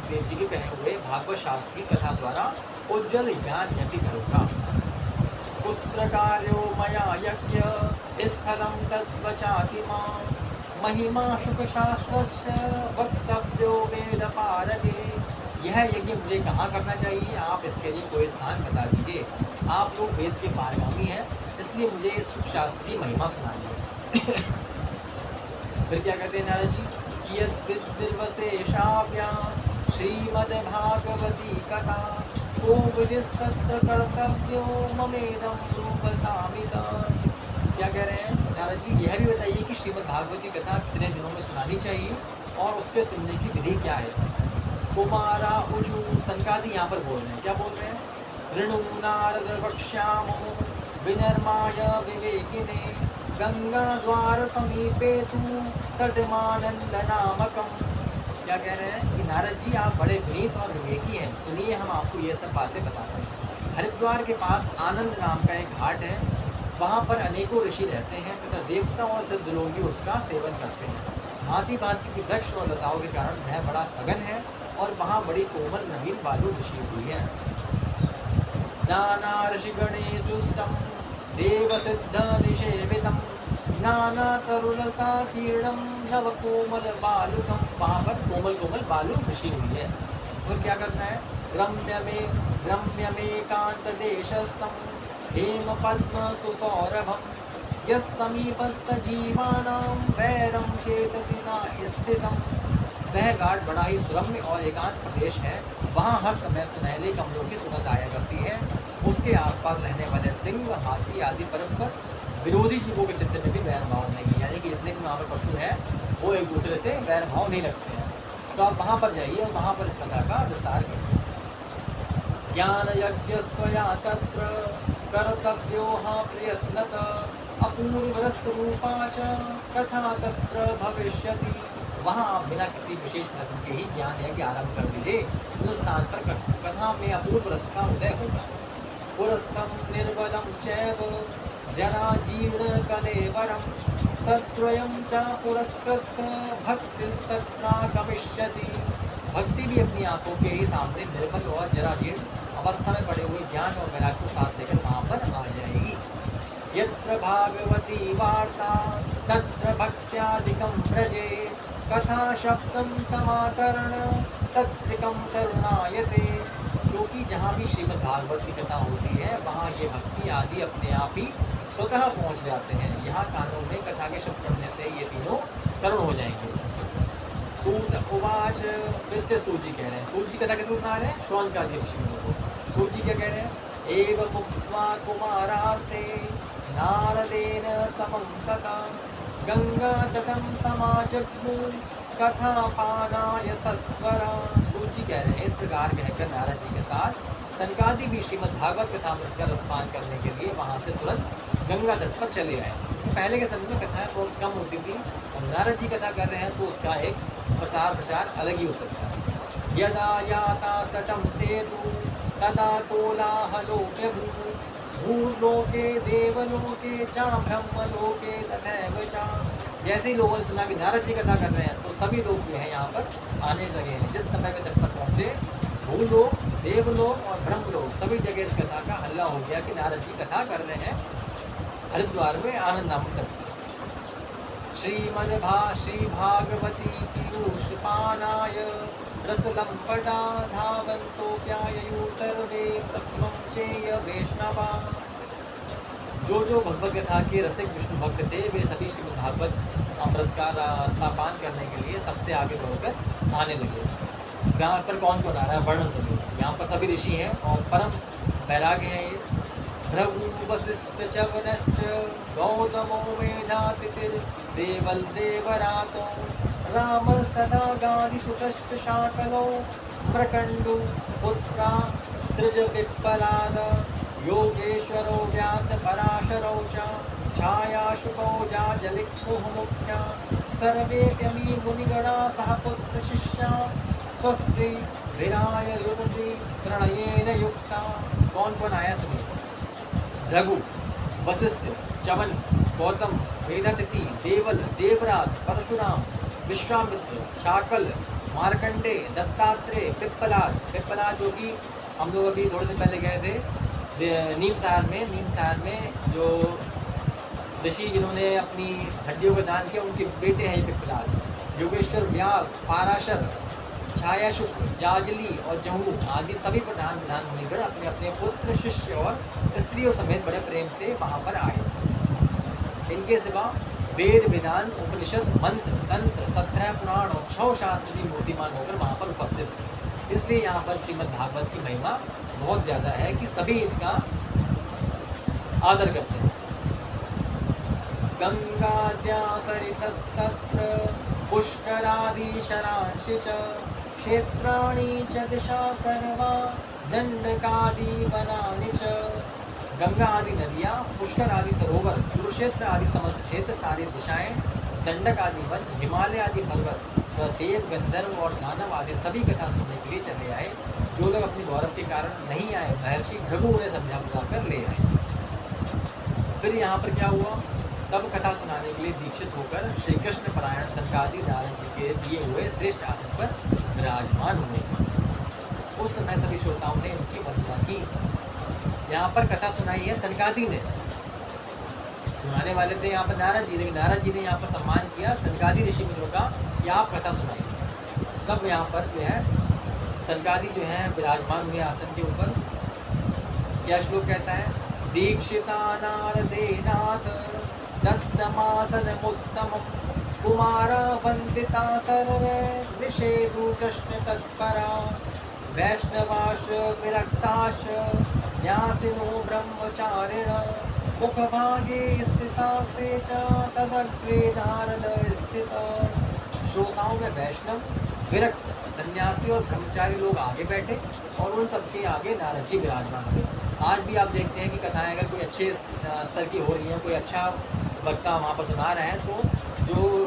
सुखदेव जी के कहे हुए भागवत शास्त्र की कथा द्वारा उज्ज्वल ज्ञान यति करूँगा। पुत्रकार्यो मया यज्ञ स्थलं तद्वचाति मां महिमा शुकशास्त्रस्य वक्तव्यो वेदपारगे। यह यज्ञ मुझे कहाँ करना चाहिए, आप इसके लिए कोई स्थान बता दीजिए। आप लोग वेद के पारगामी हैं, इसलिए मुझे इस शुकशास्त्र की महिमा सुनाइए। फिर क्या कहते हैं नारद जी, कियद्विद्विवशेषाभ्यां श्रीमद्भागवती कथा को विधिस्तत्र कर्तव्यो ममेदं रूपकामिता। क्या कह रहे हैं नारद जी, यह भी बताइए कि श्रीमद् भागवती कथा कितने दिनों में सुनानी चाहिए और उसके सुनने की विधि क्या है। कुमारा ऊचु, सनकादि यहाँ पर बोल रहे हैं, क्या बोल रहे हैं, ऋणु नारद वक्ष्यामो विनर्माय विवेकिने गंगा द्वार समीपे तू तटमानंद नामकम। क्या कह रहे हैं कि नारद जी आप बड़े विनीत और विवेकी हैं, सुनिए हम आपको ये सब बातें बताते हैं। हरिद्वार के पास आनंद नाम का एक घाट है, वहाँ पर अनेकों ऋषि रहते हैं तथा देवता और सिद्ध लोग भी उसका सेवन करते हैं। भांति भांति की वृक्ष और लताओं के कारण वह बड़ा सघन है और वहाँ बड़ी कोमल नवीन बालू ऋषि हुई है। नाना ऋषिगणे दुष्टम देव सिद्ध निषेवितम नाना तरुलता कीर्णम नव कोमल बालुकम। वहाँ पर कोमल कोमल बालू ऋषि हुई है। और क्या करना है, रम्य में कांत देशस्तम हेम पद्म सुसौरभम यमीपस्थ जीवानां वैरम चेतसी न स्थितम। वह घाट बड़ा ही सुरम्य और एकांत प्रदेश है, वहाँ हर समय सुनहले कमलों की सुगंध आया करती है। उसके आसपास रहने वाले सिंह, हाथी आदि परस्पर विरोधी जीवों के चित्त में भी वैर भाव नहीं, यानी कि जितने भी वहाँ पर पशु हैं वो एक दूसरे से वैर भाव नहीं रखते हैं। तो आप वहाँ पर जाइए और वहाँ पर इस कथा का विस्तार करिए। ज्ञान यज्ञस्त्वया तत्र कर्तव्यो प्रयत्नतः अपूर्वस्तरूपा च कथा तत्र भविष्यति। वहाँ आप बिना किसी विशेष प्रयत्न के ही ज्ञान यज्ञ आरंभ कर दीजिए, उस स्थान पर कथा में अपूर्व रस का उदय होगा। पुरस्तम निर्बलम चैव जरा जीर्ण कलेवरम तत्रयं च पुरस्कृत भक्तिस्तत्रा गमिष्यति। भक्ति भी अपनी आंखों के ही सामने निर्बल और जराजीर्ण अवस्था में पड़े हुए ज्ञान और वैराग्य को साथ लेकर वहाँ पर आ जाएगी। यत्र भागवती वार्ता तत्र भक्त्यादिकं व्रजे कथा शब्दं समाकरण तत्रिकं तरुणायते। क्योंकि जहाँ भी श्रीमद् भागवत की कथा होती है वहाँ ये भक्ति आदि अपने आप ही स्वतः पहुँच जाते हैं। यहाँ कानों में कथा के शब्द पढ़ने से ये तीनों तरुण हो जाएंगे। सूत उवाच, फिर से सूत जी कह रहे हैं, सूत जी कथा कैसे सुना रहे हैं, शौनकादि ऋषियों को। सूत जी क्या कह रहे हैं, एव मुक्त्वा कुमारास्ते नारदेन समं तथा गंगा तटं समाजग्मु कथा पानाय सत्वरा। सूत जी कह रहे हैं, इस प्रकार कहकर नारद जी के साथ सनकादि भी श्रीमद् भागवत कथामृत का रसपान करने के लिए वहाँ से तुरंत गंगा तट पर चले आए। पहले के समय में कथाएं बहुत कम होती थी और नारद जी कथा कर रहे हैं तो उसका एक प्रसार अलग ही हो सकता है। यदा याता तटं ते तु तदा कोलाहलोक्यभूः भूर्लोके देवलोके च ब्रह्मलोके तथैव च। जैसे ही लोगों ने सुना कि नारद जी कथा कर रहे हैं तो सभी लोग जो है यहाँ पर आने लगे हैं। जिस समय में तट पर पहुँचे भूलोक, देवलोक और ब्रह्मलोक सभी जगह इस कथा का हल्ला हो गया कि नारद जी कथा कर रहे हैं हरिद्वार में आनंद नामक तट। श्री भागवती पीयूषपानाय रसलंपटा धावन्तोऽप्याययु सर्वे प्रथमं चेय वैष्णवा। जो भगवत कथा के रसिक विष्णु भक्त थे वे सभी श्रीमद् भागवत अमृत का रसापान करने के लिए सबसे आगे बढ़कर आने लगे। यहाँ पर कौन कौन आ रहा है, वर्ण सभी, यहाँ पर सभी ऋषि हैं और परम वैराग्य हैं ये। भृगु वसिष्ठ च वनश्च गौतमो मेधातिथिर्देवल देवरातो रामस्तथा गादिसुतश्च शाकलो प्रकण्डु पुत्रा त्रिजविप्पलाद योगेश्वरो व्यास पराशरौ च छायाशुकौ जाजलिक्मुहुमुख्या सर्वेऽप्यमी मुनिगणा सह पुत्रशिष्या स्वस्ति विराय युवति प्रणयेन युक्ता। कौन कौन आया सुनिए, भृगु, वशिष्ठ, चवन, गौतम, मेधातिथि, देवल, देवराज, परशुराम, विश्वामित्र, शाकल, मार्कंडे, दत्तात्रेय, पिप्पलाद जो कि हम लोग अभी थोड़े दिन पहले गए थे नीम सार में जो ऋषि जिन्होंने अपनी हड्डियों का दान किया उनके बेटे हैं ये पिप्पलाद। योगेश्वर व्यास, पाराशर, छाया शुक्र, जाजली और जहू आदि सभी प्रधान मुनिगण अपने अपने पुत्र, शिष्य और स्त्रियों समेत बड़े प्रेम से वहाँ पर आए। इनके सिवा वेद, विधान, उपनिषद, मंत्र, तंत्र, 17 पुराण और 6 शास्त्र भी मूर्तिमान होकर वहाँ पर उपस्थित थे। इसलिए यहाँ पर श्रीमद् भागवत की महिमा बहुत ज़्यादा है कि सभी इसका आदर करते हैं। गंगाद्या सरितस्तत्र पुष्करादि शरांसि च क्षेत्राणि च दिशा सर्वा दंडकादि वनानि च। गंगा आदि नदियाँ, पुष्कर आदि सरोवर, कुरुक्षेत्र आदि समस्त क्षेत्र, सारी दिशाएं, दंडक आदि वन, हिमालय आदि पर्वत, देव, गंधर्व और दानव आदि सभी कथा सुनने के लिए चले आए। जो लोग अपने गौरव के कारण नहीं आए, महर्षि भृगु उन्हें समझा बुझा कर ले आए। फिर यहाँ पर क्या हुआ, तब कथा सुनाने के लिए दीक्षित होकर श्री कृष्ण परायण सनकादि नारद जी के दिए हुए श्रेष्ठ आसन पर विराजमान हुए। उस समय सभी श्रोताओं ने उनकी वंदना की। यहाँ पर कथा सुनाई है सनकादि ने, सुनाने वाले थे यहाँ पर नारद जी, लेकिन नारद जी ने यहाँ पर सम्मान किया सनकादि ऋषि मित्रों का कि आप कथा सुनाइए। तब यहाँ पर जो है सनकादि जो है विराजमान हुए आसन के ऊपर। क्या श्लोक कहता है, दीक्षिता नारदेनाथ दत्तमासनमुत्तमं कुमारा वंदिता सर्वे निषेधु कृष्ण तत्परा वैष्णवाश विरक्ताश न्यासिनो ब्रह्मचारिण मुखभागे स्थितास्ते च तदग्रे नारद स्थित। श्रोताओं में वैष्णव, विरक्त, सन्यासी और ब्रह्मचारी लोग आगे बैठे और उन सबके आगे नारद जी विराजमान हुए। आज भी आप देखते हैं कि कथाएं अगर कोई अच्छे स्तर की हो रही हैं, कोई अच्छा वक्ता वहाँ पर सुना रहे हैं, तो जो